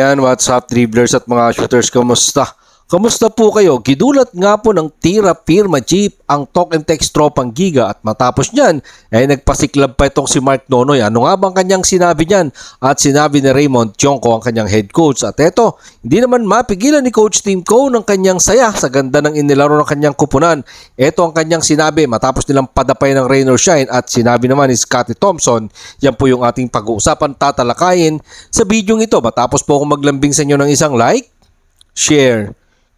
Yan, what's up dribblers at mga shooters, kamusta? Kamusta po kayo? Gidulat nga po ng tira firma Jeep ang talk and text tropang Giga at matapos niyan ay nagpasiklab pa itong si Mark Nonoy. Ano nga bang kanyang sinabi niyan? At sinabi ni Raymond Tionco ang kanyang head coach. At eto, hindi naman mapigilan ni Coach Tim Cone ng kanyang saya sa ganda ng inilaro ng kanyang kupunan. Eto ang kanyang sinabi matapos nilang padapay ng rain or shine at sinabi naman ni Scottie Thompson. Yan po yung ating pag-uusapan, tatalakayin sa video ito. Matapos po akong maglambing sa inyo ng isang like, share,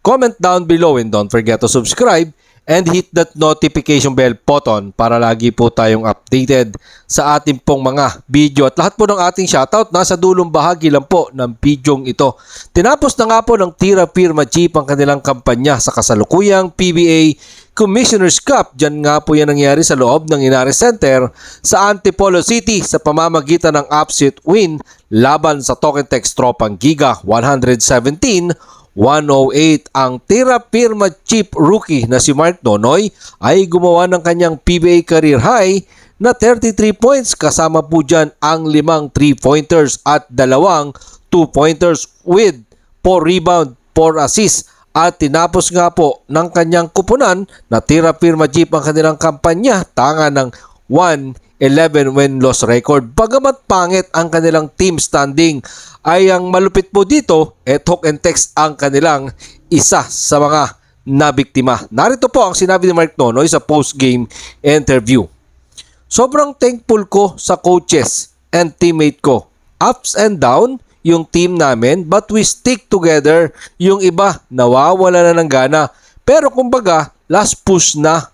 comment down below and don't forget to subscribe and hit that notification bell button para lagi po tayong updated sa ating pong mga video. At lahat po ng ating shoutout nasa dulong bahagi lang po ng videong ito. Tinapos na nga po ng tira firma Jeep ang kanilang kampanya sa kasalukuyang PBA Commissioner's Cup. Diyan nga po yan nangyari sa loob ng Inares Center sa Antipolo City sa pamamagitan ng upset win laban sa Talk and Text tropang Giga 117-108. Ang tira firma Jeep rookie na si Mark Nonoy ay gumawa ng kanyang PBA career high na 33 points kasama po dyan ang 5 3-pointers at 2 2-pointers with 4 rebound, 4 assist. At tinapos nga po ng kanyang kupunan na tira firma Jeep ang kanilang kampanya tanga ng 1-11 win-loss record. Bagamat pangit ang kanilang team standing, ay ang malupit po dito, talk and text ang kanilang isa sa mga nabiktima. Narito po ang sinabi ni Mark Nonoy sa post-game interview. Sobrang thankful ko sa coaches and teammate ko. Ups and down yung team namin, but we stick together. Yung iba nawawala na ng gana. Pero kumbaga, last push na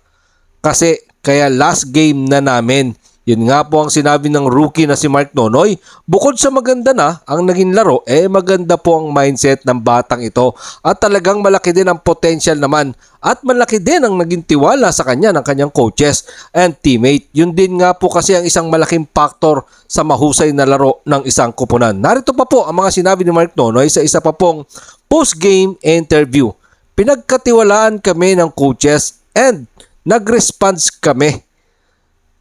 kasi kaya last game na namin. Yun nga po ang sinabi ng rookie na si Mark Nonoy. Bukod sa maganda na ang naging laro, maganda po ang mindset ng batang ito. At talagang malaki din ang potential naman. At malaki din ang naging tiwala sa kanya ng kanyang coaches and teammate. Yun din nga po kasi ang isang malaking factor sa mahusay na laro ng isang kupunan. Narito pa po ang mga sinabi ni Mark Nonoy sa isa pa pong post-game interview. Pinagkatiwalaan kami ng coaches and nag-response kami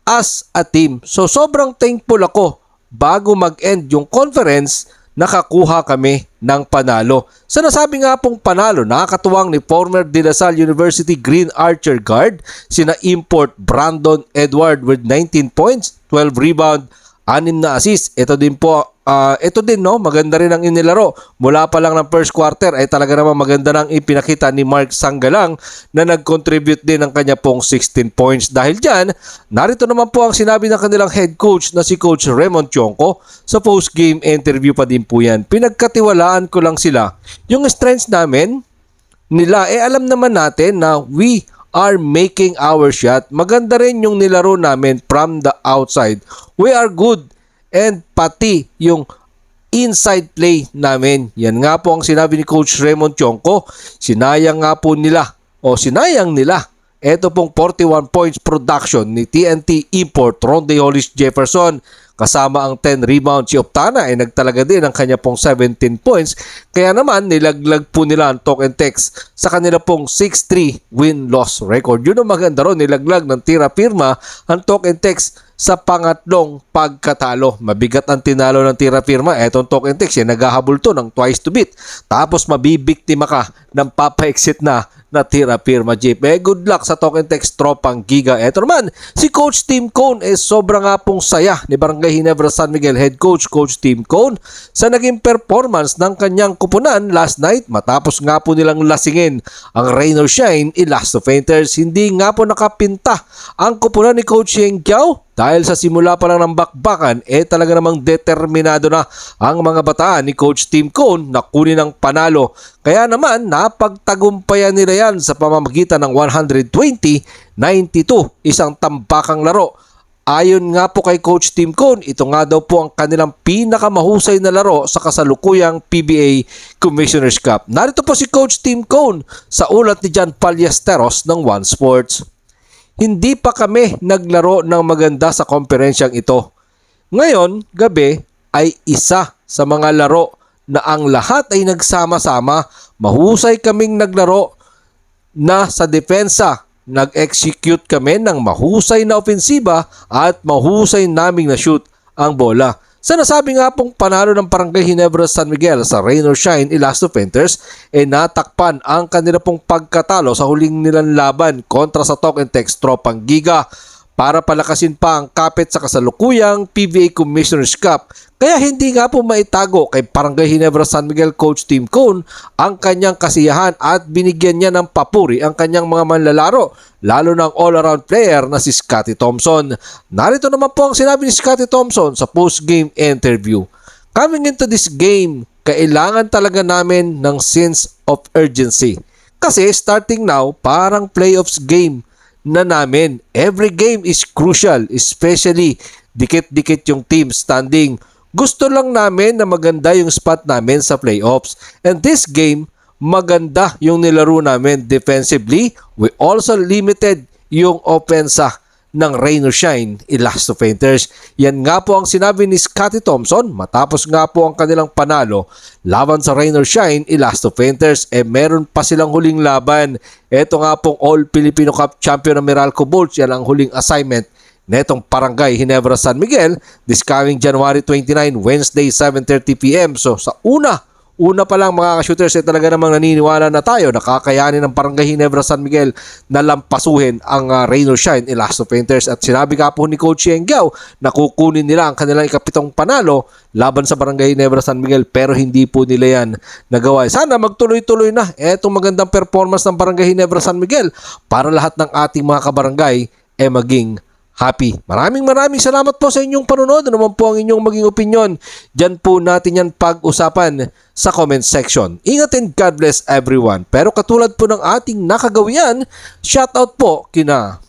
as a team. So sobrang thankful ako bago mag-end yung conference, nakakuha kami ng panalo. Sa nasabi nga pong panalo, nakakatuwang ni former De La Salle University Green Archer guard sina import Brandon Edward with 19 points, 12 rebound, 6 na assist. Ito din maganda rin ang inilaro. Mula pa lang ng first quarter ay talaga naman maganda nang ipinakita ni Mark Sanggalang na nag-contribute din ng kanya pong 16 points. Dahil dyan, narito naman po ang sinabi ng kanilang head coach na si Coach Raymond Tionco sa post-game interview pa din po yan. Pinagkatiwalaan ko lang sila. Yung strengths namin, nila, alam naman natin na we are making our shot. Maganda rin yung nilaro namin from the outside. We are good. And pati yung inside play namin. Yan nga po ang sinabi ni Coach Raymond Tionco. Sinayang nila ito pong 41 points production ni TNT import Ronde Hollis Jefferson. Kasama ang 10 rebounds, si Optana ay nagtalaga din ng kanya pong 17 points. Kaya naman nilaglag po nila ang talk and text sa kanila pong 6-3 win-loss record. Yun ang maganda ron, nilaglag ng tira firma ang talk and text sa pangatlong pagkatalo. Mabigat ang tinalo ng tira firma. Etong talk and text, naghahabol to ng twice to beat. Tapos mabibiktima ka ng papa-exit na tira firma Jeep. Good luck sa talk and text tropang Giga. Eto naman, si Coach Tim Cone sobra nga pong saya ni Barangay Ginebra San Miguel head coach Coach Tim Cone sa naging performance ng kanyang kupunan last night. Matapos nga po nilang lasingin ang rain or shine Last of Painters. Hindi nga po nakapinta ang kupunan ni Coach Yeng Giao dahil sa simula pa lang ng bakbakan, talaga namang determinado na ang mga bataan ni Coach Tim Cone na kunin ang panalo. Kaya naman, napagtagumpayan nila yan sa pamamagitan ng 120-92, isang tambakang laro. Ayon nga po kay Coach Tim Cone, ito nga daw po ang kanilang pinakamahusay na laro sa kasalukuyang PBA Commissioner's Cup. Narito po si Coach Tim Cone sa ulat ni John Ballesteros ng One Sports. Hindi pa kami naglaro ng maganda sa komperensyang ito. Ngayon, gabi ay isa sa mga laro na ang lahat ay nagsama-sama. Mahusay kaming naglaro na sa depensa. Nag-execute kami ng mahusay na ofensiba at mahusay naming na-shoot ang bola. Sa nasabi nga pong panalo ng Barangay Ginebra San Miguel sa Rain or Shine Elasto Painters, natakpan ang kanila pong pagkatalo sa huling nilang laban kontra sa Talk and Text Tropang Giga para palakasin pa ang kapit sa kasalukuyang PBA Commissioner's Cup. Kaya hindi nga po maitago kay Barangay Ginebra San Miguel Coach Tim Cone ang kanyang kasiyahan at binigyan niya ng papuri ang kanyang mga manlalaro, lalo ng all-around player na si Scotty Thompson. Narito naman po ang sinabi ni Scotty Thompson sa post-game interview. Coming into this game, kailangan talaga namin ng sense of urgency. Kasi starting now, parang playoffs game na namin. Every game is crucial, especially dikit-dikit yung team standing. Gusto lang namin na maganda yung spot namin sa playoffs. And this game, maganda yung nilaro namin defensively. We also limited yung opensa ng Rain or Shine Elasto Painters. Yan nga po ang sinabi ni Scotty Thompson matapos nga po ang kanilang panalo laban sa Rain or Shine Elasto Painters. Meron pa silang huling laban. Ito nga pong All Filipino Cup Champion ng Meralco Bulls. Yan ang huling assignment netong Barangay Ginebra San Miguel this coming January 29, Wednesday 7:30 p.m. So sa una pa lang mga ka-shooters talaga namang naniniwala na tayo na kakayanin ng Barangay Ginebra San Miguel na lampasuhin ang Rain or Shine Elasto Painters. At sinabi nga po ni Coach Yengyao na kukunin nila ang kanilang ikapitong panalo laban sa Barangay Ginebra San Miguel, pero hindi po nila yan nagawa. Sana magtuloy-tuloy na etong magandang performance ng Barangay Ginebra San Miguel para lahat ng ating mga kabarangay maging happy. Maraming salamat po sa inyong panunod. Ano naman po ang inyong maging opinion? Diyan po natin yan pag-usapan sa comment section. Ingat and God bless everyone. Pero katulad po ng ating nakagawian, shoutout po kina